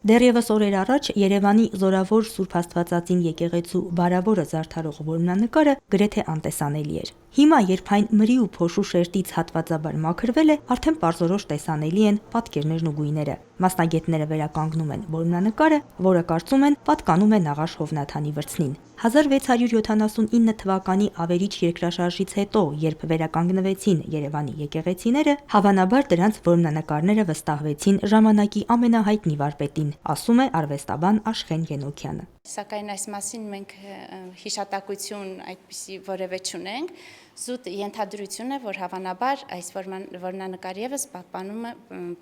Դեռևս օրեր առաջ Երևանի Զորավոր Սուրբ Աստվածածին եկեղեցու բարավորը զարդարող որմնանկարը գրեթե անտեսանելի էր։ Հիմա, երբ այն մրի ու փոշու շերտից հատվածաբար մաքրվել է, արդեն պարզորոշ տեսանելի են պատկերներն ու գույները։ Մասնագետները վերականգնում են որմնանկարը, որը կարծում են պատկանում է Նաղաշ Հովնաթանի վրձնին։ 1679 թվականի ավերիչ երկրաշարժից հետո, երբ վերականգնվեցին Երևանի եկեղեցիները, հավանաբար դրանց որմնանկարները վստահվեցին ժամանակի ամենահայտնի վարպետին, ասում է արվեստաբան Աշխեն Ենոքյանը։ Սակայն այս մասին մենք հիշատակություն այդպիսի որևէ չունենք, զուտ ենթադրություն է, որ հավանաբար այս որմնանկարը ևս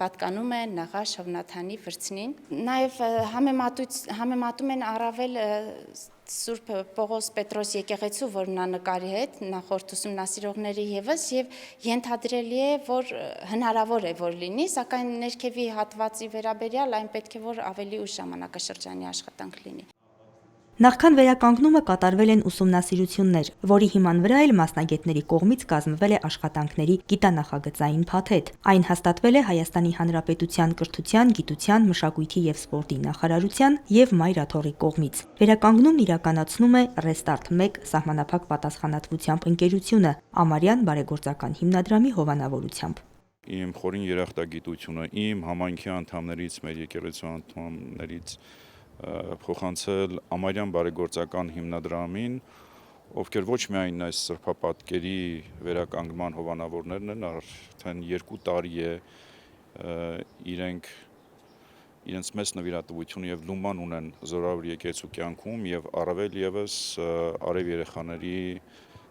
պատկանում է Նաղաշ Հովնաթանի վրձնին։ Նաև համեմատում են առավել Սուրբ Պողոս Պետրոս եկեղեցու որմնանկարի հետ նախորդ ուսումնասիրողների ևս եւ ենթադրելի է, որ հնարավոր է որ լինի, սակայն ներքևի հատվածի վերաբերյալ այն պետք է որ ավելի ուշ ժամանակաշրջանի աշխատանք լինի։ Նախքան վերականգնումը կատարվել են ուսումնասիրություններ, որի հիման վրա էլ մասնագետների կողմից կազմվել է աշխատանքների գիտանախագծային փաթեթ։ Այն հաստատվել է Հայաստանի Հանրապետության Կրթության, Գիտության, Մշակույթի և Սպորտի նախարարության և Մայր Աթոռի կողմից։ Վերականգնումն իրականացնում է Restart 1 սահմանափակ պատասխանատվությամբ ընկերությունը Ամարյան բարեգործական հիմնադրամի հովանավորությամբ։ Իմ խորին երախտագիտությունը, իմ համայնքի անդամներից, մեր եկեղեցու անդամներից փոխանցել Ամարյան բարեգործական հիմնադրամին, ովքեր ոչ միայն այս սրբապատկերի վերականգնման հովանավորներն են, արդեն 2 տարի է իրենց մեծ նվիրատվությունը եւ լուման ունեն Զորավոր եկեղեցու կյանքում եւ առավել եւս արև երեխաների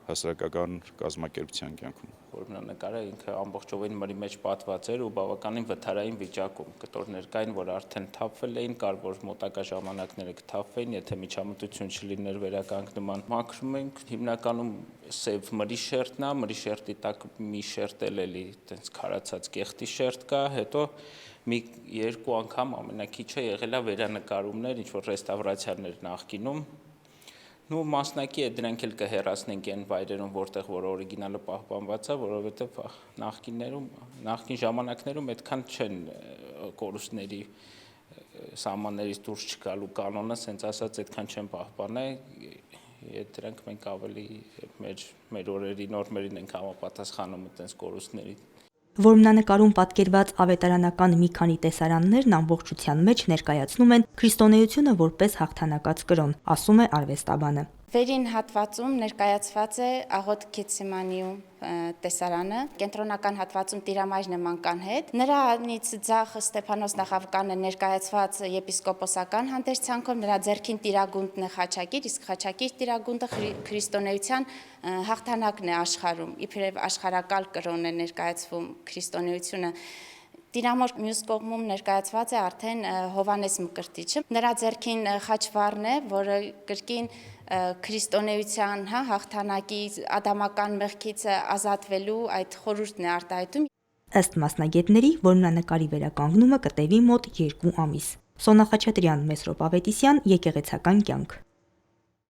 հասարակական կազմակերպության կյանքում։ Որմնանկարը ինքը ամբողջովին մրի մեջ պատված էր ու բավականին վթարային վիճակում, կտորներ կային, որ արդեն թափվել էին, կար որ մոտակա ժամանակները կթափվեին, եթե միջամտություն չլիներ վերականգնման։ Մաքրում ենք հիմնականում սև մրի շերտն է, մրի շերտի տակ մի շերտ էլի այտենց քարացած կեղտի շերտ կա, հետո մի 2 անգամ ամենակիչը եղել է վերանկարումներ, ինչ որ ռեստավրացիաներ նախկինում։ Նու մասնակի է դրանք էլ կհեռացնենք այն վայրերում, որտեղ որ օրիգինալը պահպանված է, որովհետև նախկին ժամանակներում այդքան չեն կորուստների սահմաններից դուրս չգալու կանոնը, ասենց ասած այդքան չեն պահպանել, դրանք մենք ավելի մեր օրերի նորմերին ենք համապատասխանում այդպես կորուստների։ Որմնանկարում պատկերված ավետարանական մի քանի տեսարաններն ամբողջության մեջ ներկայացնում են քրիստոնեությունը որպես հաղթանակած կրոն, ասում է արվեստաբանը։ Վերին հատվածում ներկայացված է Աղոտ Գեթսեմանիում տեսարանը, կենտրոնական հատվածում Տիրամայր նման կանհետ։ Նրանից ձախ Ստեփանոս Նախավկանը ներկայացված եպիսկոպոսական հանդերձանքով, նրա ձեռքին տիրագունդն է խաչակիր, իսկ խաչակիր տիրագունդը քրիստոնեության հաղթանակն է աշխարհում, իբրև աշխարհակալ կրոն է ներկայացվում քրիստոնեությունը։ Տիրամոր մյուս կողմում ներկայացված է արդեն Հովանես Մկրտիչը։ Նրա ձեռքին խաչվառն է, որը կրկին քրիստոնեության հաղթանակի ադամական մեղքից ազատվելու այդ խորհուրդն է արտահայտում։ Ըստ մասնագետների, որմնանկարի վերականգնումը կտևի մոտ 2 ամիս։ Սոնա Խաչատրյան, Մեսրոպ Ավետիսյան, Եկեղեցական կյանք։